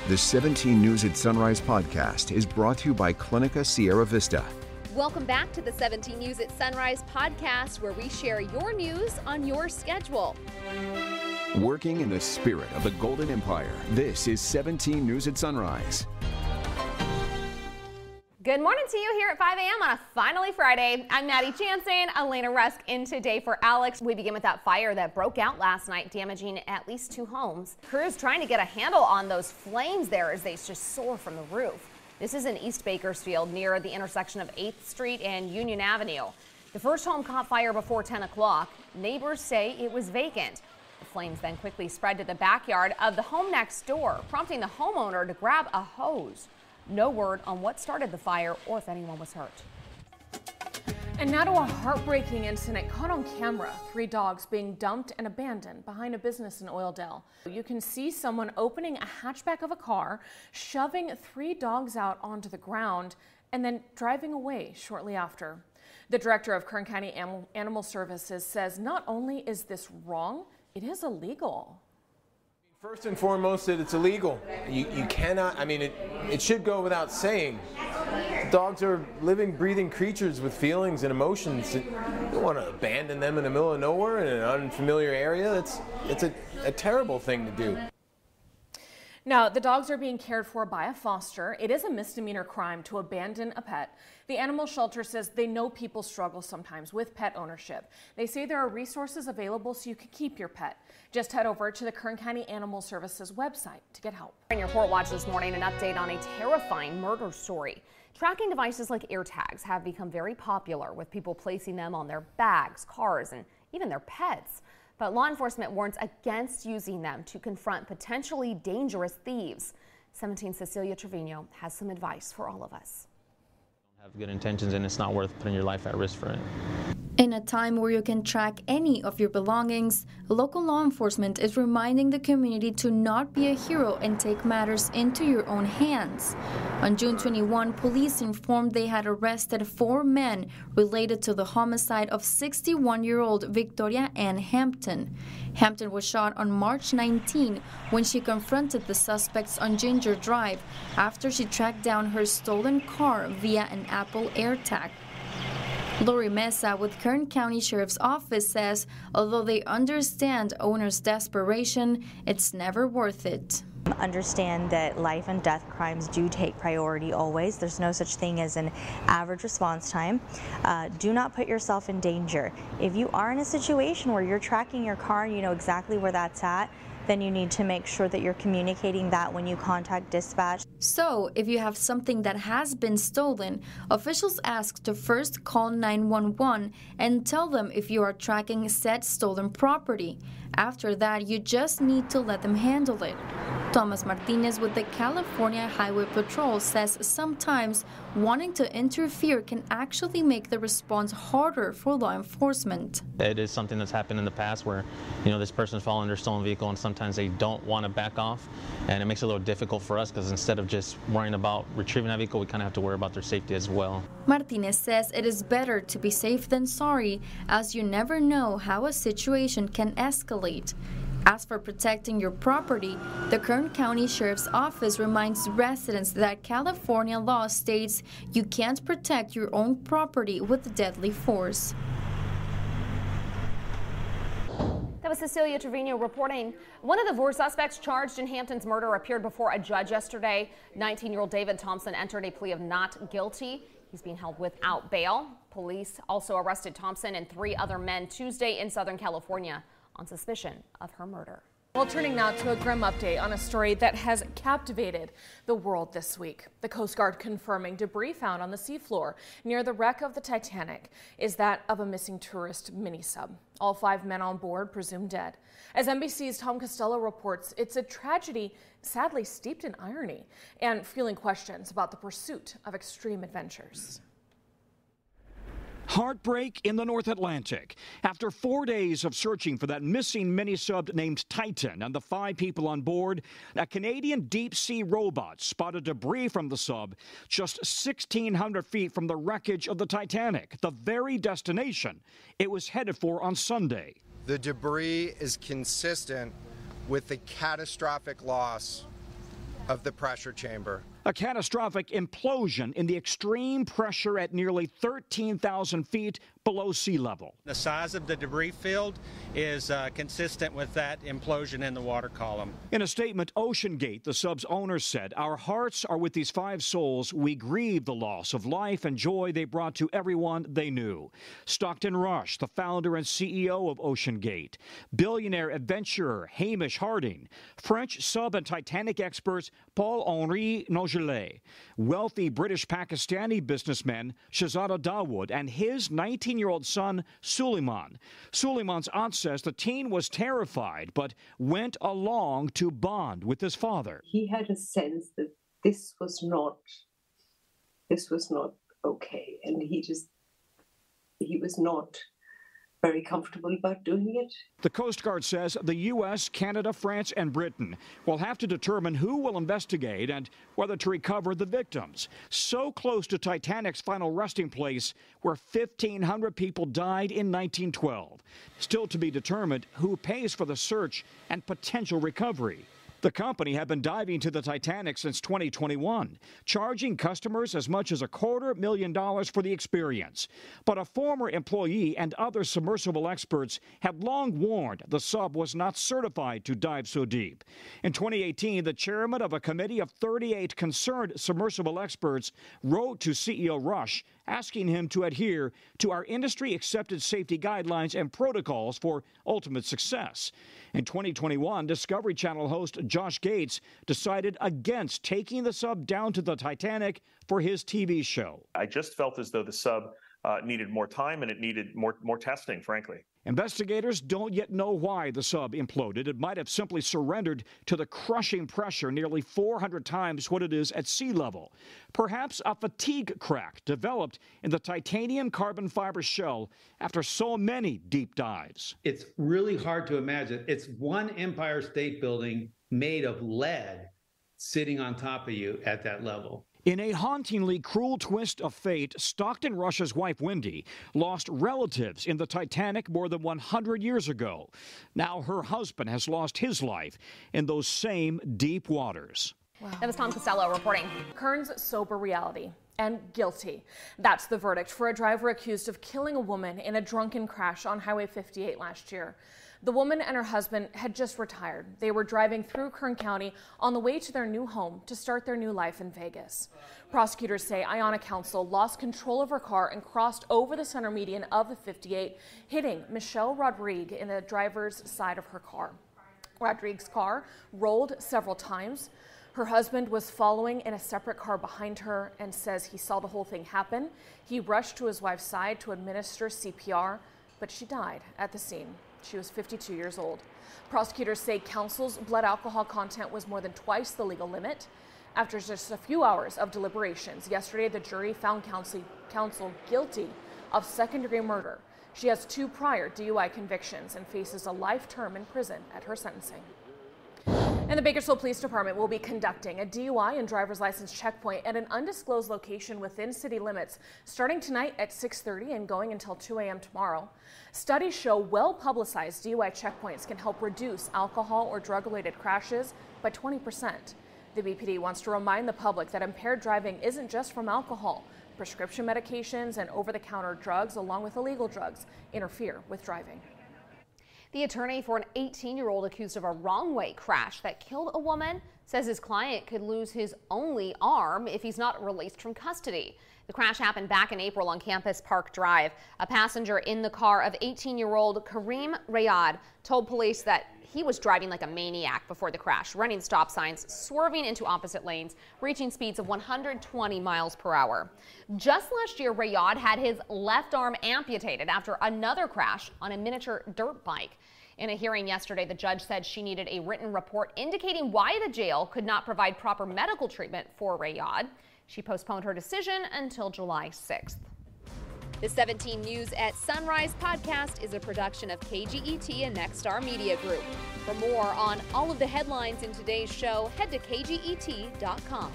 The 17 News at Sunrise podcast is brought to you by Clinica Sierra Vista. Welcome back to the 17 News at Sunrise podcast, where we share your news on your schedule. Working in the spirit of the Golden Empire, this is 17 News at Sunrise. Good morning to you here at 5 a.m. on a finally Friday. I'm Maddie Jansen, Elena Rusk in today for Alex. We begin with that fire that broke out last night, damaging at least 2 homes. Crews trying to get a handle on those flames there as they just soar from the roof. This is in East Bakersfield near the intersection of 8th Street and Union Avenue. The first home caught fire before 10 o'clock. Neighbors say it was vacant. The flames then quickly spread to the backyard of the home next door, prompting the homeowner to grab a hose. No word on what started the fire or if anyone was hurt. And now to a heartbreaking incident caught on camera. 3 dogs being dumped and abandoned behind a business in Oildale. You can see someone opening a hatchback of a car, shoving 3 dogs out onto the ground, and then driving away shortly after. The director of Kern County Animal Services says not only is this wrong, it is illegal. First and foremost, that it's illegal. You cannot, it should go without saying. Dogs are living, breathing creatures with feelings and emotions. You don't want to abandon them in the middle of nowhere in an unfamiliar area. It's a terrible thing to do. Now, the dogs are being cared for by a foster. It is a misdemeanor crime to abandon a pet. The animal shelter says they know people struggle sometimes with pet ownership. They say there are resources available so you can keep your pet. Just head over to the Kern County Animal Services website to get help. In your Port Watch this morning, an update on a terrifying murder story. Tracking devices like AirTags have become very popular, with people placing them on their bags, cars, and even their pets. But law enforcement warns against using them to confront potentially dangerous thieves. 17 Cecilia Trevino has some advice for all of us. Have good intentions, and it's not worth putting your life at risk for it. In a time where you can track any of your belongings, local law enforcement is reminding the community to not be a hero and take matters into your own hands. On June 21, police informed they had arrested 4 men related to the homicide of 61-year-old Victoria Ann Hampton. Hampton was shot on March 19 when she confronted the suspects on Ginger Drive after she tracked down her stolen car via an Apple AirTag. Lori Mesa with Kern County Sheriff's Office says although they understand owners' desperation, it's never worth it. Understand that life and death crimes do take priority always. There's no such thing as an average response time. Do not put yourself in danger. If you are in a situation where you're tracking your car and you know exactly where that's at, then you need to make sure that you're communicating that when you contact dispatch. So, if you have something that has been stolen, officials ask to first call 911 and tell them if you are tracking said stolen property. After that, you just need to let them handle it. Thomas Martinez with the California Highway Patrol says sometimes wanting to interfere can actually make the response harder for law enforcement. It is something that's happened in the past where, this person's following their stolen vehicle and sometimes they don't want to back off, and it makes it a little difficult for us because instead of just worrying about retrieving that vehicle, we kind of have to worry about their safety as well. Martinez says it is better to be safe than sorry, as you never know how a situation can escalate. As for protecting your property, the Kern County Sheriff's Office reminds residents that California law states you can't protect your own property with deadly force. That was Cecilia Trevino reporting. One of the 4 suspects charged in Hampton's murder appeared before a judge yesterday. 19-year-old David Thompson entered a plea of not guilty. He's being held without bail. Police also arrested Thompson and 3 other men Tuesday in Southern California on suspicion of her murder. Well, turning now to a grim update on a story that has captivated the world this week. The Coast Guard confirming debris found on the seafloor near the wreck of the Titanic is that of a missing tourist mini-sub. All 5 men on board presumed dead. As NBC's Tom Costello reports, it's a tragedy sadly steeped in irony and fueling questions about the pursuit of extreme adventures. Heartbreak in the North Atlantic. After 4 days of searching for that missing mini-sub named Titan and the 5 people on board, a Canadian deep-sea robot spotted debris from the sub just 1,600 feet from the wreckage of the Titanic, the very destination it was headed for on Sunday. The debris is consistent with the catastrophic loss of the pressure chamber. A catastrophic implosion in the extreme pressure at nearly 13,000 feet below sea level. The size of the debris field is consistent with that implosion in the water column. In a statement, OceanGate, the sub's owner, said, "Our hearts are with these 5 souls. We grieve the loss of life and joy they brought to everyone they knew." Stockton Rush, the founder and CEO of OceanGate, billionaire adventurer Hamish Harding, French sub and Titanic experts Paul-Henri Nogelet, wealthy British-Pakistani businessman Shahzada Dawood, and his 19-year-old son, Suleiman. Suleiman's aunt says the teen was terrified, but went along to bond with his father. He had a sense that this was not okay, and he was not very comfortable about doing it. The Coast Guard says the U.S., Canada, France, and Britain will have to determine who will investigate and whether to recover the victims. So close to Titanic's final resting place, where 1,500 people died in 1912. Still to be determined who pays for the search and potential recovery. The company had been diving to the Titanic since 2021, charging customers as much as $250,000 for the experience. But a former employee and other submersible experts had long warned the sub was not certified to dive so deep. In 2018, the chairman of a committee of 38 concerned submersible experts wrote to CEO Rush asking him to adhere to our industry-accepted safety guidelines and protocols for ultimate success. In 2021, Discovery Channel host Josh Gates decided against taking the sub down to the Titanic for his TV show. I just felt as though the sub needed more time and it needed more testing, frankly. Investigators don't yet know why the sub imploded. It might have simply surrendered to the crushing pressure nearly 400 times what it is at sea level. Perhaps a fatigue crack developed in the titanium carbon fiber shell after so many deep dives. It's really hard to imagine. It's one Empire State Building made of lead sitting on top of you at that level. In a hauntingly cruel twist of fate, Stockton Rush's wife, Wendy, lost relatives in the Titanic more than 100 years ago. Now her husband has lost his life in those same deep waters. Wow. That was Tom Costello reporting. Kern's sober reality and guilty. That's the verdict for a driver accused of killing a woman in a drunken crash on Highway 58 last year. The woman and her husband had just retired. They were driving through Kern County on the way to their new home to start their new life in Vegas. Prosecutors say Iona Council lost control of her car and crossed over the center median of the 58, hitting Michelle Rodriguez in the driver's side of her car. Rodriguez's car rolled several times. Her husband was following in a separate car behind her and says he saw the whole thing happen. He rushed to his wife's side to administer CPR, but she died at the scene. She was 52 years old. Prosecutors say counsel's blood alcohol content was more than twice the legal limit. After just a few hours of deliberations, yesterday the jury found counsel guilty of second-degree murder. She has 2 prior DUI convictions and faces a life term in prison at her sentencing. And the Bakersfield Police Department will be conducting a DUI and driver's license checkpoint at an undisclosed location within city limits starting tonight at 6:30 and going until 2 a.m. tomorrow. Studies show well-publicized DUI checkpoints can help reduce alcohol or drug-related crashes by 20%. The BPD wants to remind the public that impaired driving isn't just from alcohol. Prescription medications and over-the-counter drugs, along with illegal drugs, interfere with driving. The attorney for an 18-year-old accused of a wrong-way crash that killed a woman says his client could lose his only arm if he's not released from custody. The crash happened back in April on Campus Park Drive. A passenger in the car of 18-year-old Kareem Rayad told police that he was driving like a maniac before the crash, running stop signs, swerving into opposite lanes, reaching speeds of 120 miles per hour. Just last year, Rayad had his left arm amputated after another crash on a miniature dirt bike. In a hearing yesterday, the judge said she needed a written report indicating why the jail could not provide proper medical treatment for Rayad. She postponed her decision until July 6th. The 17 News at Sunrise podcast is a production of KGET and Nexstar Media Group. For more on all of the headlines in today's show, head to kget.com.